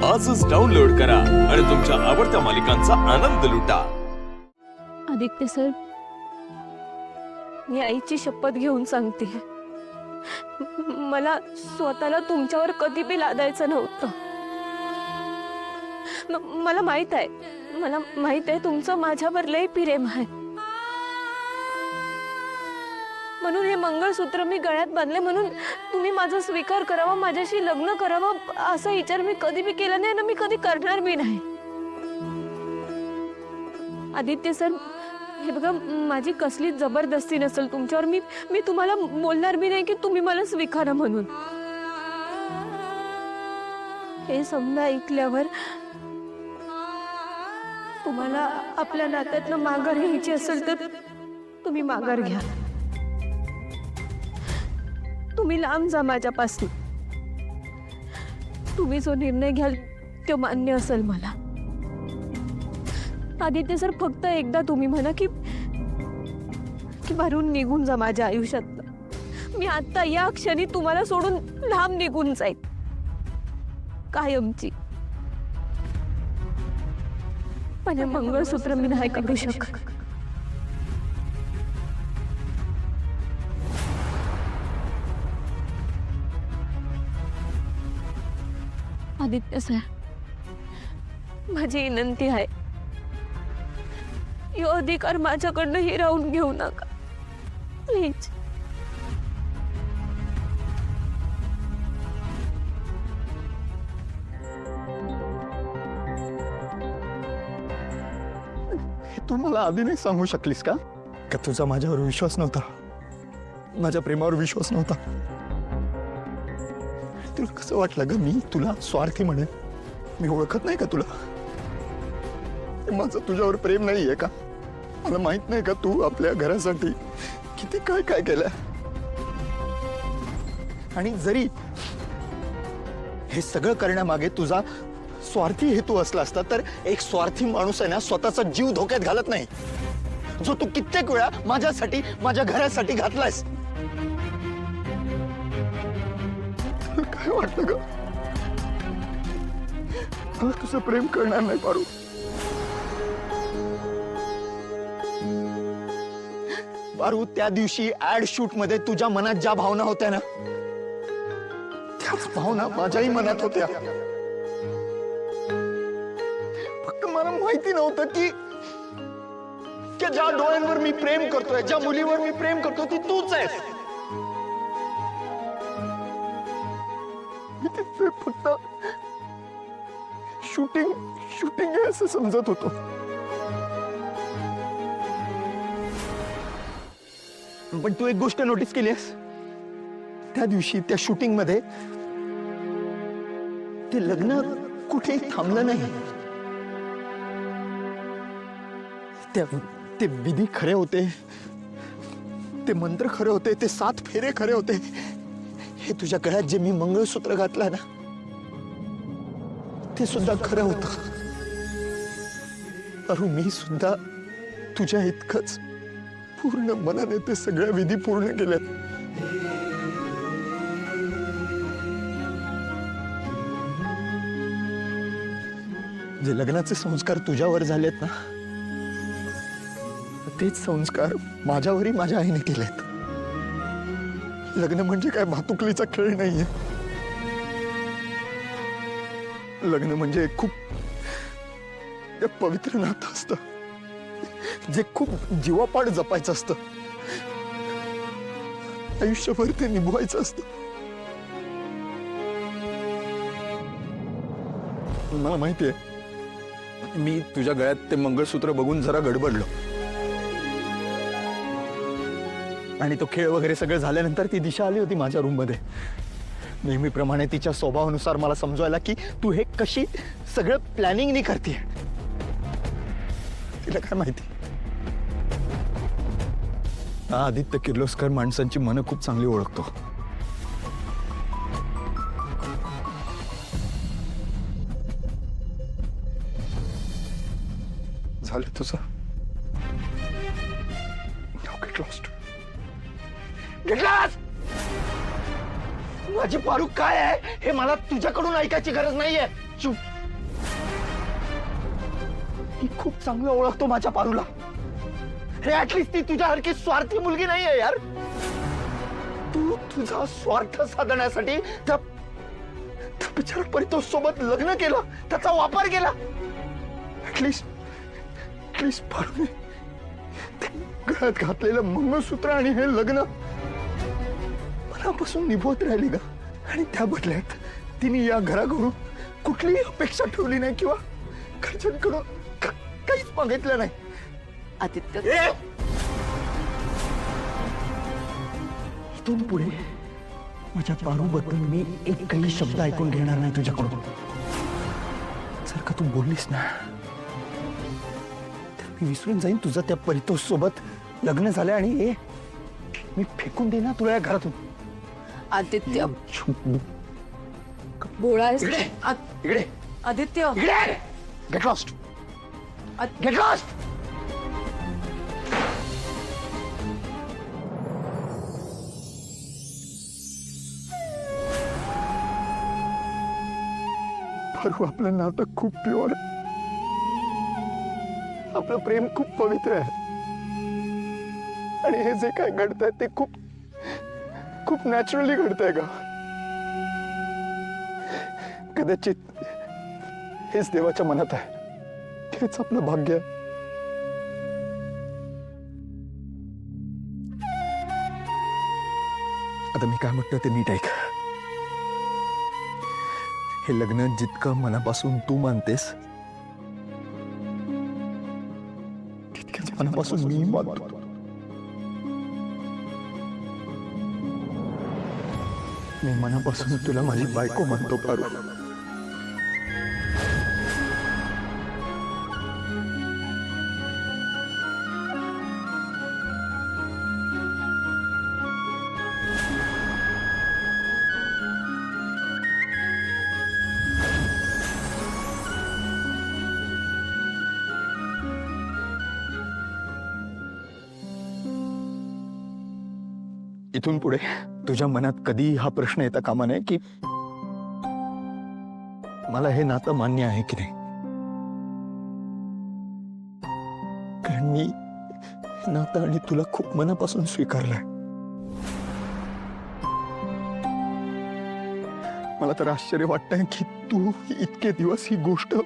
आजच डाउनलोड करा आणि तुमच्या आवडत्या मालिकांचा आनंद लुटा। आदित्य सर, मी आईची शपथ घेऊन सांगते, मला स्वतःला तुमच्यावर कधी बी लादायचं नव्हतं। मला माहित आहे तुमचं माझ्यावर लय प्रेम आहे, म्हणून हे मंगळसूत्र मी गळ्यात बांधले म्हणून तुम्ही माझा स्वीकार करावा, माझ्याशी लग्न करावं असा विचार मी कधी बी केला नाही आणि मी कधी करणार बी नाही। आदित्य सर, हे बघा, माझी कसली जबरदस्ती नसेल तुमच्यावर, मी तुम्हाला बोलणार बी नाही की तुम्ही मला स्वीकारा म्हणून। हे समजा ऐकल्यावर तुम्हाला आपल्या नात्यातनं माघार घ्यायची असेल तर तुम्ही माघार घ्या, तुम्ही लांब जा माझ्यापासून। तुम्ही जो निर्णय घ्याल तो मान्य असेल मला। आदित्य सर, फक्त एकदा तुम्ही म्हणा की भरून निघून जा माझ्या आयुष्यात। मी आता या क्षणी तुम्हाला सोडून लांब निघून जाईल, कायमची। पण हे मंगळसूत्र मी नाही करू शकत। आदित्य सर, माझी विनंती आहे, यो अधिकार माझ्याकडनं हिरावून घेऊ नका, प्लीज। तू मला आधी नाही सांगू शकलीस का तुझा माझ्यावर विश्वास नव्हता, माझ्या प्रेमावर विश्वास नव्हता? तुला कसं वाटलं ग मी तुला स्वार्थी म्हणेन? मी ओळखत नाही का तुला? माझं तुझ्यावर प्रेम नाहीये का? मला माहित नाही का तू आपल्या घरासाठी किती काय काय केलं? आणि जरी हे सगळं करण्यामागे तुझा स्वार्थी हेतू असला असता तर एक स्वार्थी माणूस आहे ना स्वतःचा जीव धोक्यात घालत नाही, जो तू कित्येक वेळा माझ्यासाठी माझ्या घरासाठी घातलायस। काय वाटतं ग? मला तुझं प्रेम करणार नाही पारू। पारू, त्या दिवशी ऍड शूट मध्ये तुझ्या मनात ज्या भावना होत्या ना, त्याच भावना माझ्याही मनात होत्या। फक्त मला माहिती नव्हतं की ज्या डोळ्यांवर मी प्रेम करतोय, ज्या मुलीवर मी प्रेम करतो ती तूच आहेस। फक्त शूटिंग आहे असं समजत होतो। पण तू एक गोष्ट नोटीस केलीस? त्या दिवशी त्या शूटिंग मध्ये ते लग्न कुठेही थांबलं नाही। ते विधी खरे होते, ते मंत्र खरे होते, ते 7 फेरे खरे होते। हे तुझ्या गळ्यात जे मी मंगळसूत्र घातलं ना, ते सुद्धा खरं होतं। अरू, मी सुद्धा तुझ्या इतकंच पूर्ण मनाने ते सगळ्या विधी पूर्ण केल्यात। जे लग्नाचे संस्कार तुझ्यावर झालेत ना, तेच संस्कार माझ्यावरही माझ्या आईने केलेत। लग्न म्हणजे काय भातुकलीचा खेळ नाहीये। लग्न म्हणजे खूप पवित्र नातं असतं, जे खूप जीवापाड जपायचं असतं, आयुष्यभर ते निभवायचं असतं। मला माहितीये, मी तुझ्या गळ्यात ते मंगळसूत्र बघून जरा गडबडलो आणि तो खेळ वगैरे सगळं झाल्यानंतर ती दिशा आली होती माझ्या रूम मध्ये। नेहमीप्रमाणे तिच्या स्वभावानुसार मला समजवायला की तू हे कशी सगळं प्लॅनिंगनी करते। तिला काय माहिती, आदित्य किर्लोस्कर माणसांची मनं खूप चांगली ओळखतो। झालं तुझं। Get lost. घेतलास? माझी पारू काय आहे हे मला तुझ्याकडून ऐकायची गरज नाहीये। चुप मी खूप चांगलं ओळखतो माझ्या पारूला. हे ऍटलीस्ट ती तुझ्यासारखी स्वार्थी मुलगी नाहीये यार. तू तुझा स्वार्थ साधण्यासाठी त्या बिचारा परितोष सोबत लग्न केलं, त्याचा वापर केला. ऍटलीस्ट पारूने ते गळ्यात घातलेलं मंगळसूत्र आणि हे लग्न मनापासून निभवत राहिली ग. आणि त्या बदल्यात तिने या घराकडून कुठलीही अपेक्षा ठेवली नाही किंवा घरच्यांकडून काहीच मागितलं नाही. आदित्य, इथून पुढे माझ्या पारूबद्दल मी एकही शब्द ऐकून घेणार नाही तुझ्याकडून. जर का तू बोललीस ना तर मी विसरून जाईन तुझं त्या परितोष सोबत लग्न झालं आणि हे मी फेकून देईन तुला या घरातून. आदित्य बोळा आहेस. इकडे आदित्य, इकडे get lost, get lost. Paru, आपलं नातं खूप प्युअर आहे. आपलं प्रेम खूप पवित्र आहे आणि हे जे काय घडतंय ते खूप खूप नॅचरली घडतंय का. कदाचित हेच देवाच्या मनात आहे, हेच आपलं भाग्य आहे. आता मी काय म्हणतो ते नीट ऐक. हे लग्न जितकं मनापासून तू मानतेस तितकंच मनापासून मी मानतो. मी मनापासून तुला माझी बायको मानतो पारू. इथून पुढे तुझ्या मनात कधी हा प्रश्न येता कामा नये की मला हे नातं मान्य आहे की नाही. कारण मी नातं आणि तुला खूप मनापासून स्वीकारलंय. मला तर आश्चर्य वाटतंय की तू इतके दिवस ही गोष्ट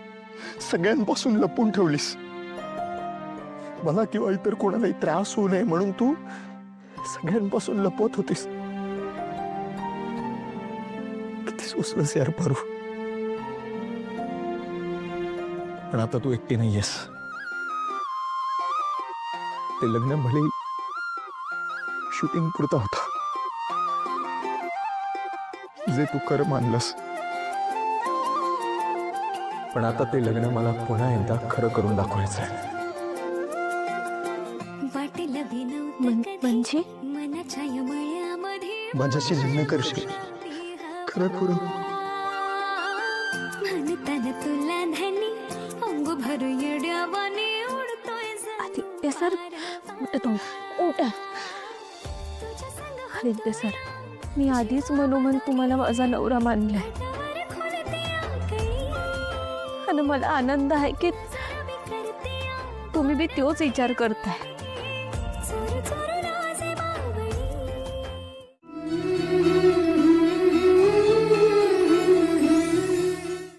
सगळ्यांपासून लपून ठेवलीस. मला किंवा इतर कोणालाही त्रास होऊ नये म्हणून तू सगळ्यांपासून लपवत होतीस. किती सोसलंस यार पारू. पण आता तू एकटी नाहीयेस. ते लग्न भले शूटिंग पुरता होता जे तू कर मानलंस, पण आता ते लग्न मला पुन्हा एकदा खरं करून दाखवायचं आहे. म्हणजे माझ्याशी लग्न करशील खरं करून. आदित्य सर, उठा. आदित्य सर, मी आधीच मनोमन तुम्हाला माझा नवरा मानलाय आणि मला आनंद आहे की तुम्ही बी तोच विचार करताय.